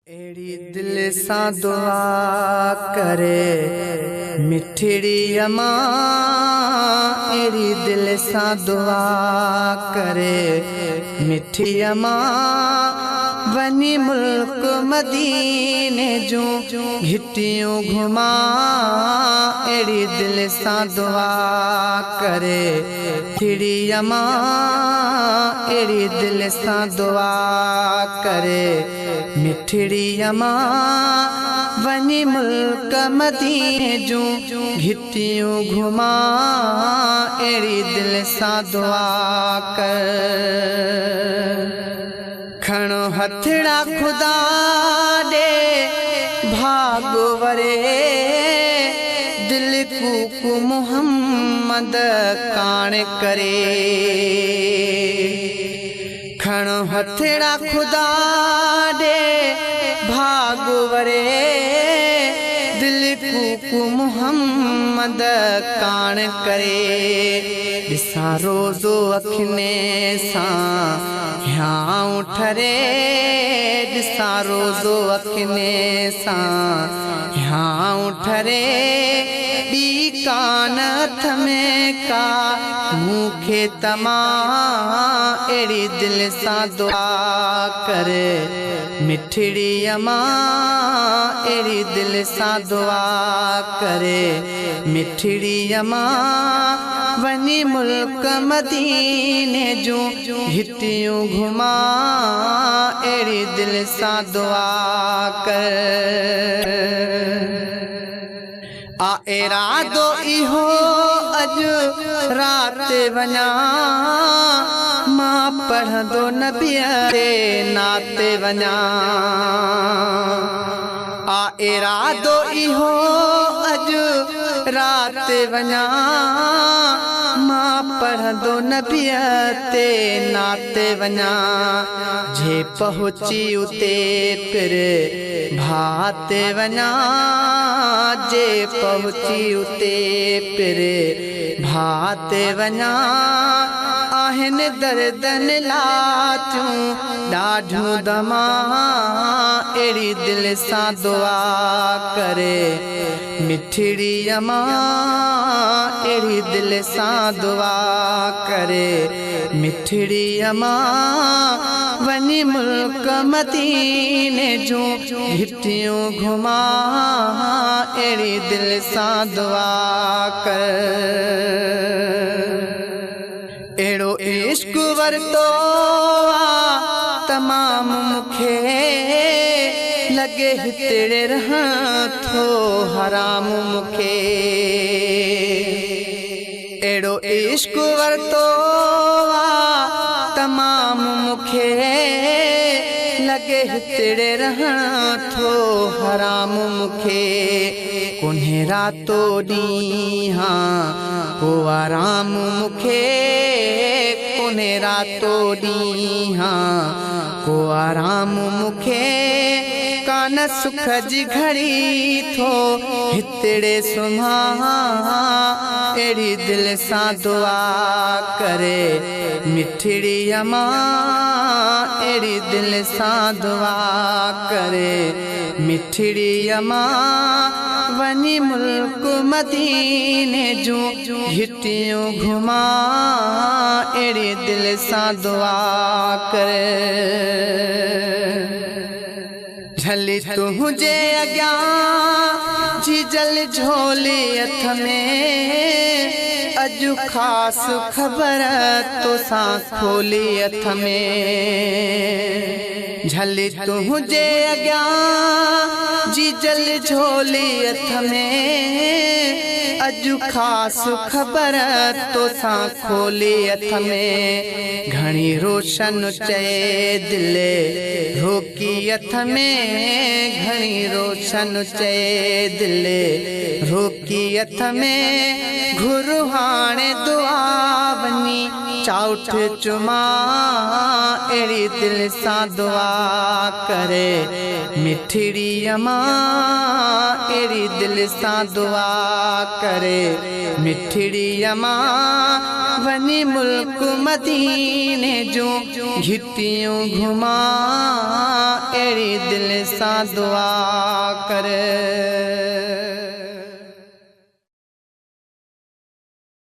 एड़ी दिल सा दुआ करे मिठड़ी अमा, एड़ी दिल सा दुआ करे मिठी अमा। वनी मुल्क मदीने जूं घिटियूं घुमा, एड़ी दिल सा दुआ करे मिठड़ी अमा, एड़ी दिल सा दुआ करे मिठड़ी अमा। वनी मुल्क मदीने जूं घिटियूं घुमा, एड़ी दिल सा दुआ कर। खणो हथड़ा खुदा दे भागो वरे, दिल कूकू मुहम्मद कान करे। खणो हथड़ा खुदा दे भागो वरे, दिल कूकू मुहम्मद कान करे। दिसा रोज़ो अखने सा ह्यां ठरे, दिसा रोज़ो अखने सा ह्यां ठरे। बी कान हथ में का मुखे तमा, एड़ी दिल सा दुआ करे मिठड़ी अमा, एड़ी दिल सा दुआ करे मिठड़ी अमा। वनी मुल्क मदीने जूं घिटियूं घुमा, एड़ी दिल सा दुआ कर। आ इरादो इहो अज रात वना, मां पढ़ंदो नबीअ ते नाते वना। आ इरादो इहो अज रात वना, मां पढ़ंदो नबीअ ते नाते वना। जे पहुची उते फिर भाते वना, जे पहुची उते फिर भाते वना। आहिन दर्दन लाथियूं ॾाढियूं दमा, एड़ी दिल सा दुआ करे मिठड़ी अमा, एड़ी दिल सा दुआ करे मिठड़ी अमा। वनी मुल्क मदीने जूं घिटियूं घुमा, एड़ी दिल सा दुआ कर। एड़ो इश्क वरतो तमाम मुखे, लगे हितड़े रहं थो हराम मुखे। एड़ो इश्क वरतो तमाम मुखे, लगे हितड़े रहं थो हराम मुखे। कुन्हे रातो ॾींहां को आराम मुखे, कुन्हे रातो ॾींहां को आराम मुखे। कान सुख जी घड़ी थो हितड़े सुम्हा, एड़ी दिल सा दुआ करे मिठड़ी अमा, एड़ी दिल सा दुआ करे मिठड़ी अमा। वनी मुल्क मदीने जूं घिटियूं घुमा, एड़ी दिल सा दुआ करे। झली तुझे अॻियां जी जल झोली हथ में, अजु खास खबर तोसां खोली हथ में। झली तुझे अॻियां जी जल झोली हथ में, अजु खास खबर तोसां खोली हथ में। घणी रोशन चए दिल रोकी हथ में, घणी रोशन चए दिल रोकी हथ में। घुर हाणे दुआ वनी चाउठ चुमा अड़ी दिल सा दुआ करे मिठड़ी अमा अड़ी दिल सा दुआ करे मिठड़ी अमा वनी मुल्क मदीने जो घिटियों घुमा अड़ी दिल सा दुआ करे।